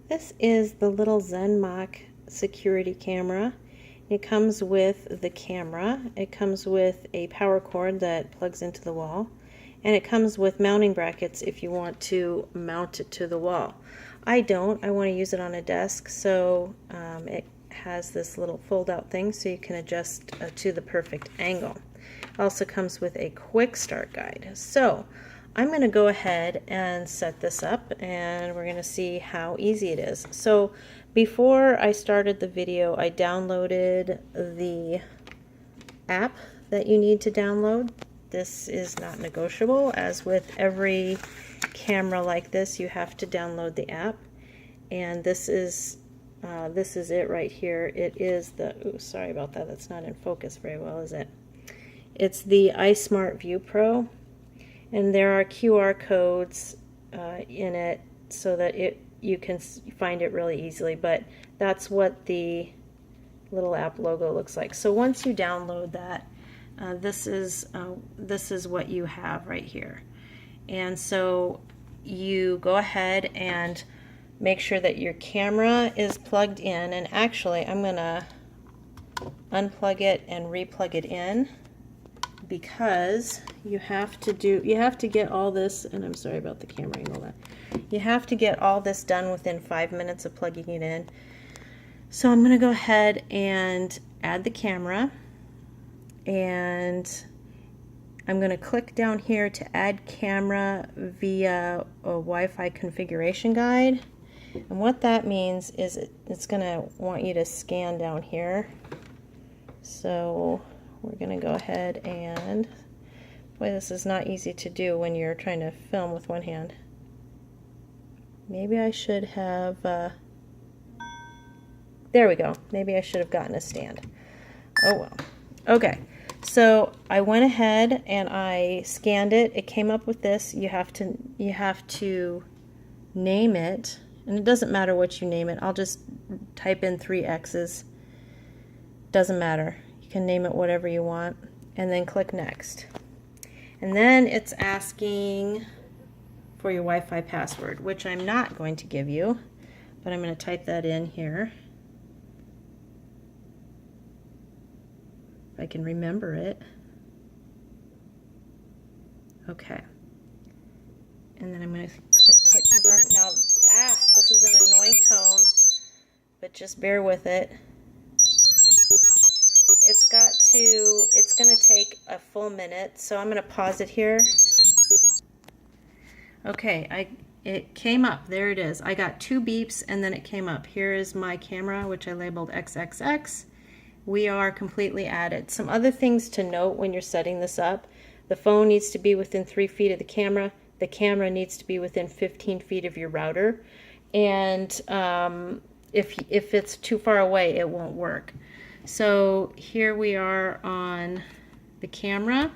This is the little Zenmach security camera. It comes with the camera, it comes with a power cord that plugs into the wall, and it comes with mounting brackets if you want to mount it to the wall. I don't. I want to use it on a desk, so it has this little fold-out thing so you can adjust to the perfect angle. It also comes with a quick start guide. So I'm going to go ahead and set this up, and we're going to see how easy it is. So before I started the video, I downloaded the app that you need to download. This is not negotiable. As with every camera like this, you have to download the app, and this is it right here. It is the, ooh, sorry about that, that's not in focus very well, is it? It's the iSmart View Pro, and there are QR codes in it so that you can find it really easily, but that's what the little app logo looks like. So once you download that, this is what you have right here. And so you go ahead and make sure that your camera is plugged in, and actually I'm gonna unplug it and replug it in, because you have to get all this, and I'm sorry about the camera angle, that you have to get all this done within 5 minutes of plugging it in. So I'm going to go ahead and add the camera, and I'm going to click down here to add camera via a Wi-Fi configuration guide. And what that means is it's going to want you to scan down here. So we're going to go ahead and, boy, this is not easy to do when you're trying to film with one hand. Maybe I should have, there we go. Maybe I should have gotten a stand. Oh well. Okay, so I went ahead and I scanned it. It came up with this. You have to name it, and it doesn't matter what you name it. I'll just type in 3 X's. Doesn't matter. You can name it whatever you want, and then click next. And then it's asking for your Wi-Fi password, which I'm not going to give you, but I'm going to type that in here if I can remember it. Okay. And then I'm going to click confirm. Now, this is an annoying tone, but just bear with it. It's going to take a full minute, so I'm going to pause it here. Okay, it came up. There it is. I got 2 beeps, and then it came up. Here is my camera, which I labeled XXX. We are completely added. Some other things to note when you're setting this up: the phone needs to be within 3 feet of the camera. The camera needs to be within 15 feet of your router. And if it's too far away, it won't work. So here we are on the camera,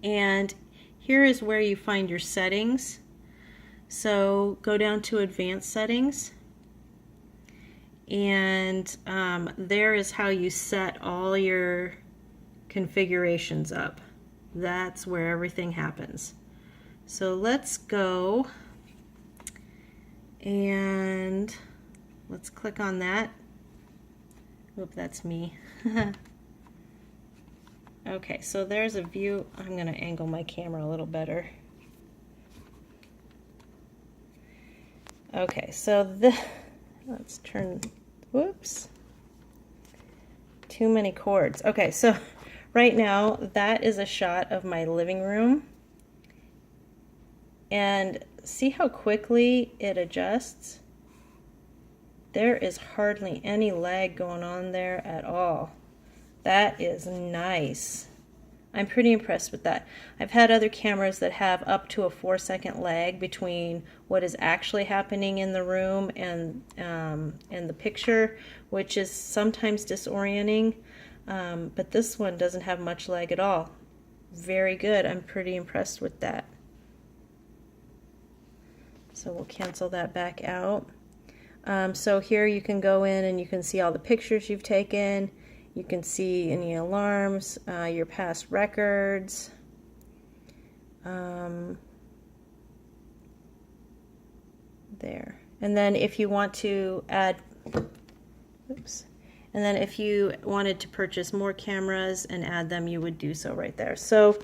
and here is where you find your settings. So go down to advanced settings, and there is how you set all your configurations up. That's where everything happens. So let's go and let's click on that. Oop, that's me. Okay, so there's a view. I'm going to angle my camera a little better. Okay, so let's turn, whoops, too many cords. Okay, so right now that is a shot of my living room, and see how quickly it adjusts? There is hardly any lag going on there at all. That is nice. I'm pretty impressed with that. I've had other cameras that have up to a 4-second lag between what is actually happening in the room and the picture, which is sometimes disorienting. But this one doesn't have much lag at all. Very good. I'm pretty impressed with that. So we'll cancel that back out. So here you can go in and you can see all the pictures you've taken. You can see any alarms, your past records. there. And then if you want to add, oops, and then if you wanted to purchase more cameras and add them, you would do so right there. So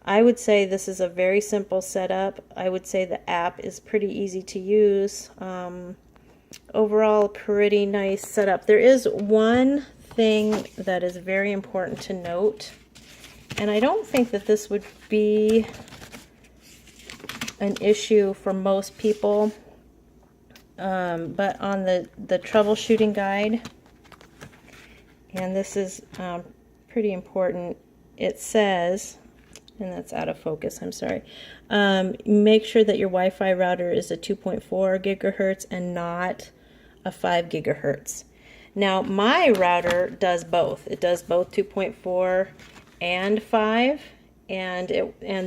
I would say this is a very simple setup. I would say the app is pretty easy to use. Overall, pretty nice setup. There is one thing that is very important to note, and I don't think that this would be an issue for most people, but on the troubleshooting guide, and this is pretty important, it says, and that's out of focus, I'm sorry, make sure that your Wi-Fi router is a 2.4 gigahertz and not a 5 gigahertz. Now my router does both. It does both 2.4 and 5, and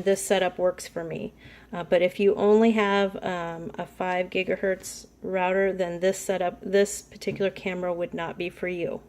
this setup works for me. But if you only have a 5 gigahertz router, then this particular camera would not be for you.